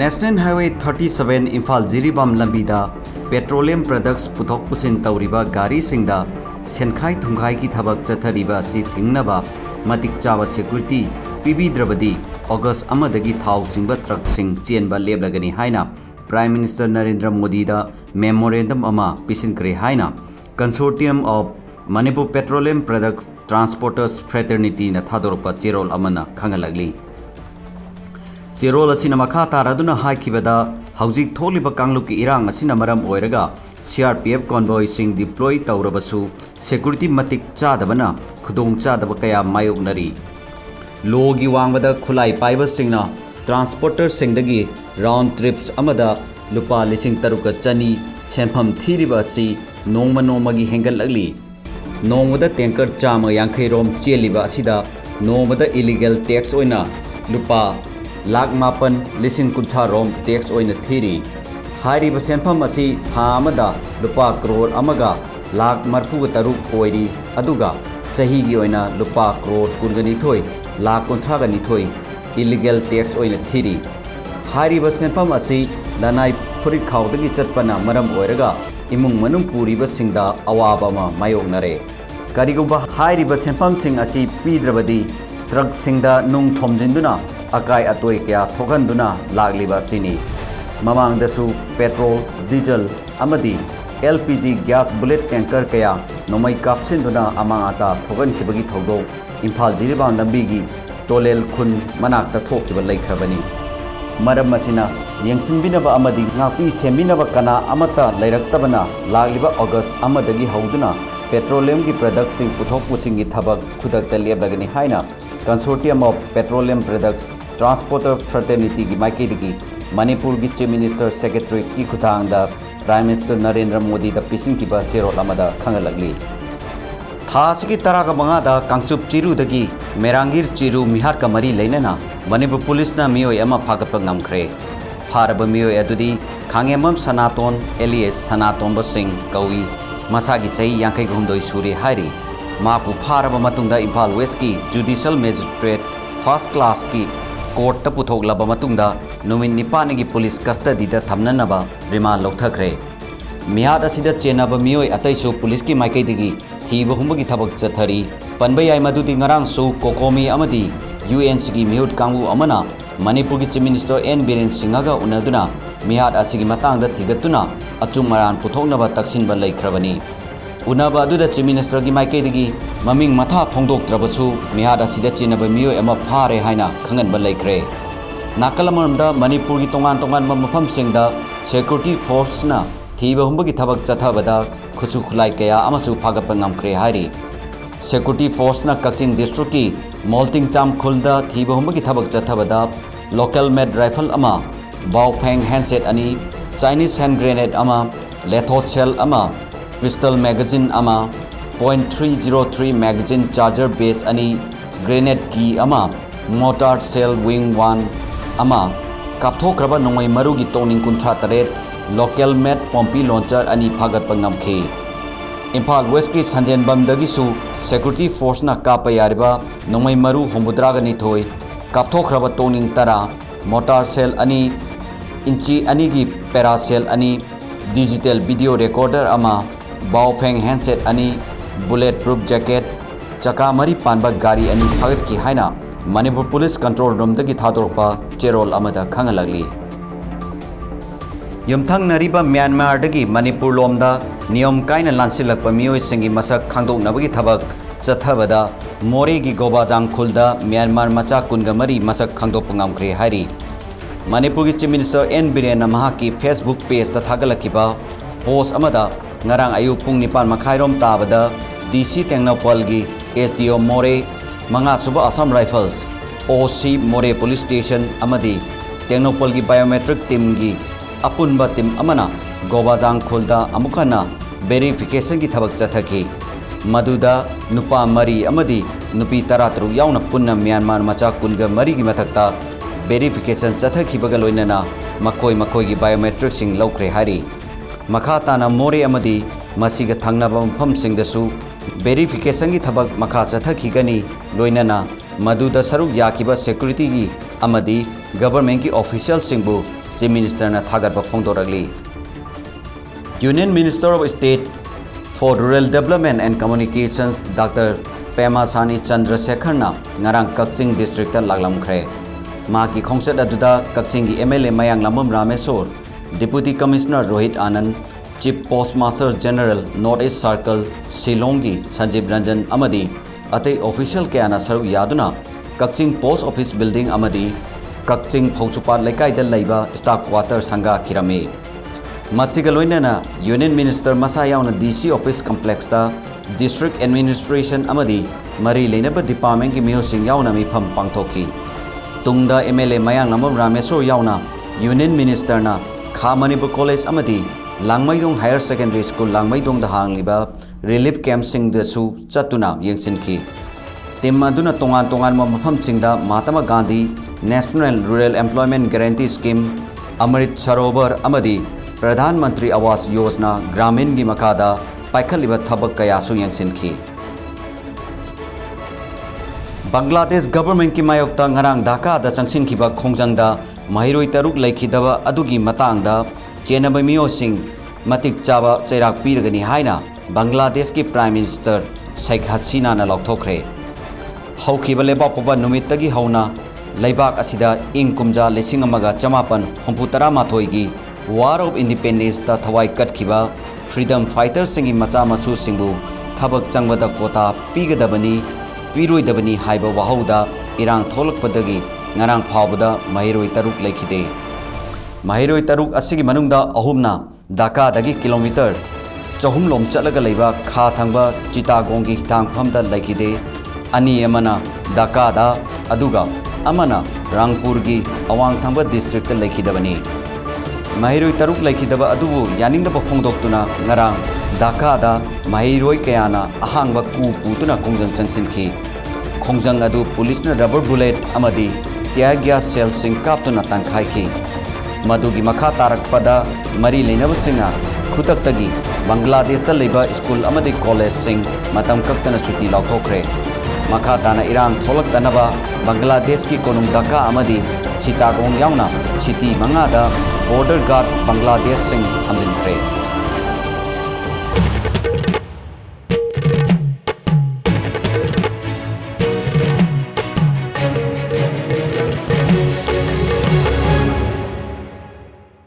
National Highway 37 Imphal Jiribam Lambida Petroleum Products Puthok Pusin Tauriba Gari Singda Senkhai Thungkhai ki thabak chathariba si thingnaba matik chawa security PB Drabadi August amadagi thau chingba truck sing chenba leblagani haina Prime Minister Narendra Modi da memorandum ama pisinkre haina Consortium of Manipur Petroleum Products Transporters Fraternity na thadorpa cherol amana khangalagli Sirol asina makha taraduna haikibada haujik tholiba kangluk ki irang asina maram oiraga CRPF convoy sing deploy taurabasu security matik chadabana khudong chadaba kaya mayoknari logi wangbada khulai paiba singna transporter singdagi round trips amada lupa lising taruka chani senpham thiriba si nongma nongmagi hengal lagli nongmada tanker chama yankhai rom cheliba asida nongmada illegal tax oina lupa lakh मापन लिसिंग कुंथा रोम tax ओइन theory हारी बसेनफम असि थामदा लुपा करोड़ अमगा लाख मरफुग तरुक ओइरी अदुगा सही की ओइना लुपा crore कुनगनी थोय lakh कुंथागा निथोय illegal tax ओइन theory हारी बसेनफम असि लनाई फुरि खावदगी चटपना मरम ओइरगा इमुंग मनुम पुरिबा सिंगदा अवाबमा मायोगनरे करिगुबा हारी बसेनफम सिंग असि पीद्रबदी ट्रक सिंगदा नुंग थोमजिंदुना अकाय अतोय क्या थोगंदुना लागलिबा सिनी ममांगदसु पेट्रोल डीजल अमदी LPG गैस बुलेट टैंकर क्या नोमई कापसिंदुना अमांगाता थोगनखिबगी थौदो इम्फाल जिरिबाम लंबीगी तोलेल खुन मनाक्ता थोखिबा लैख्रबनी मरम मसिना यंगसिनबिनबा अमदी ngapi सेमिनबा कना अमता लैरक्तबना लागलिबा अगस्त अमदगी हौदुना पेट्रोलियम की प्रोडक्ट सिंग पुथोक पुसिंगी थबक खुदकता लेबगनी हाइना Consortium of Petroleum Products Transporter Fraternity की माइकेदगी मणिपुर की चीफ मिनिस्टर सेक्रेटरी की खुतांगदा प्राइम मिनिस्टर नरेंद्र मोदी द पिसिंग की चेरोल अमदा खंगलगली थासकी तरह मंगादा कांगचुप चिरुदगी मेरांगिर चिरु मिहार का मरी लेना मणिपुर पुलिस ना मियोय अमा फागप ngamkhre फारब मियोय अदुदी खांगेमम सनातन एलियस सनातन बसिंग कवि मसागी चई यांखै घुमदोय सूरी हारी मापु फारब मतुंगदा इम्फाल वेस्ट की जुडिशियल मैजिस्ट्रेट फर्स्ट क्लास की कोर्ट ता पुथोगलाबा मतुंगदा नुमिन निपानगी पुलिस कस्टडी दा थमननबा रिमांड लौथखरे मिहाद असिदा चेनाबा मियोय अतैसु पुलिस की माइकैदगी थीब हुंबगी थबक चथरी पनबा याय मदुदी ngarang su कोकोमी अमदी UNC की मिहुट कांगु अमना मणिपुर की चीफ मिनिस्टर एन बीरेन सिंहगा उनदुना मिहाद असिगी मतंगदा थिगतुना अचुम मरान पुथोगनबा तक्सिनबा लैख्रबनी उनबा अदुदा चीफ मिनिस्टर की माइकैदगी ममिंग मथा फोंदोक्त्रबसु मिहाद असिदा चिनबा मियोय अमा फारे हाइना खंगनबा लैख्रे नाकलमरमदा मणिपुर की तोंगान तोंगान मफमसिंगदा सिक्योरिटी फोर्सना थीबा हुंबगी थबक चथबदा खुचु खुलाई कया अमसु फागप ngamkhre हारी सिक्योरिटी फोर्सना कक्सिंग डिस्ट्रिक्ट की मोल्टिंग चाम खुलदा थीबा हुंबगी थबक चथबदा लोकल मेड राइफल अमा बाओफेंग हैंडसेट अनि चाइनीज हैंड ग्रेनेड अमा लेथोड शेल अमा पिस्टल मैगजीन अमा .303 मैगजीन चार्जर बेस अनि ग्रेनेड की अमा मोटार सेल विंग 1 अमा कापथोक्रबा नोंगै मरुगी तोनिंग कुंथ्रा तरेट लोकल मेड पॉम्पी लॉन्चर अनि फागत पंगमखे इम्फाल वेस्ट की संजेनबमदगिसु सिक्योरिटी फोर्स ना काप यारिबा नोंगै मरु होमुद्रागनी थोय कापथोक्रबा तोनिंग तरा मोटार सेल अनि इंची अनि की पैरासेल अनि डिजिटल वीडियो रिकॉर्डर अमा बाओफेंग हैंडसेट अनि बुलेट प्रूफ जैकेट चका मरी पानबा गाड़ी अनि फागत की हाइना मणिपुर पुलिस कंट्रोल रूम दगी थादोरपा चेरोल अमदा खंगलगली यमथंग नरिबा म्यांमार दगी मणिपुर लोमदा नियम कायना लांसिलकपा मियोय सिंगी मसक खांगदोकनबगी थबक चथबदा मोरे की गोबाजांग खुलदा म्यांमार मचा कुनगा मरी मसक खांगदोकपा ngamkhre हारी मणिपुर की चीफ मिनिस्टर एन बीरेन महा की फेसबुक पेज ता थागलकिबा post अमदा ngarang ayu pung nipan makhairom tabada DC Tengnopal gi SDO More manga suba Assam Rifles OC More Police Station amadi Tengnopal gi biometric team gi apunba team amana Gobajang khulda amukana verification gi thabak chathaki maduda nupa mari amadi nupi taratru yauna punna Myanmar macha kunga mari gi mathakta verification chathakhibaga loinana makoi gi biometric sing lokre hari मखाताना मोरे अमदी मसीगा थंगनबा मफमसिंगदसु verification की थबक मखा चथखिगनी लोइनना मदुदा सरुक याखिबा security की अमदी government की official सिंबु Chief Minister na thagat ba phongdoragli. Union Minister of State for Rural Development and Communications Dr. Pema Sani Chandrasekhar na ngarang Kakching District ta laglamkhre. Ma ki khongsat aduda Kakching gi MLA Mayang Lamam Rameswar, Deputy Commissioner Rohit Anand, Chief Postmaster General North East Circle Shillongi Sanjeev Ranjan amadi atai official kayana saru yaduna Kakching Post Office Building amadi Kakching Phauchupa Laikai da laiba staff quarter sanga khirame. Masiga loinana Union Minister masa yauna DC Office Complex ta District Administration amadi mari leinaba department ki mihosing yauna mifam pangthoki. Tungda MLA Mayang Lamam Rameswar yauna Union Minister na Kha Manipur College amadi Langmaidong Higher Secondary School Langmaidong da hangliba relief camp sing da su chatuna yengsinki. Tim aduna tongan mafam singda Mahatma Gandhi National Rural Employment Guarantee Scheme Amrit Sarovar amadi Pradhan Mantri Awas Yojana Gramin gi makada paikhaliba thabak kaya su yengsinki. Bangladesh government ki mayokta ngarang Dhaka da changsinkhiba khongjangda mahiroi taruk laikhidaba adugi matangda chenaba miyosing matik chaba chairak piragani haina Bangladesh ki Prime Minister Sheikh Hasina na lokthokre. Haukiba leba poba numittagi hauna laibak asida ingkumja lesing amaga chamapan homputara mathoi gi War of Independence ta thawai katkhiba freedom fighters singi macha machu singbu thabak changbada kota pigadabani piroidabani haiba wahauda irang tholakpadagi ngarang phawbada mahiroi taruk laikhide. Mahiroi taruk asigi manungda ahumna Dhaka dagi kilometer chahum lom chatlaga leiba kha thangba Chittagong gi hitangphamda laikhide. Ani amana Dhaka da aduga amana Rangpur gi awang thangba district ta laikhidabani. Mahiroi taruk laikhidaba adubu yaningdaba phongdoktuna ngarang Dhaka da mahiroi kayana ahangba ku putuna kongjang changsinki. Kongjang adu police na rubber bullet amadi tear gas shell sing kaptuna tankhai madugi makha tarakpada mari leinabasingna khutaktagi Bangladesh ta leiba school amadi college sing matam kaktana chuti lauthokre. Makha tana irang tholak tanaba Bangladesh ki konung Dhaka amadi Chittagong yauna city manga da border guard Bangladesh sing thamjinkhre.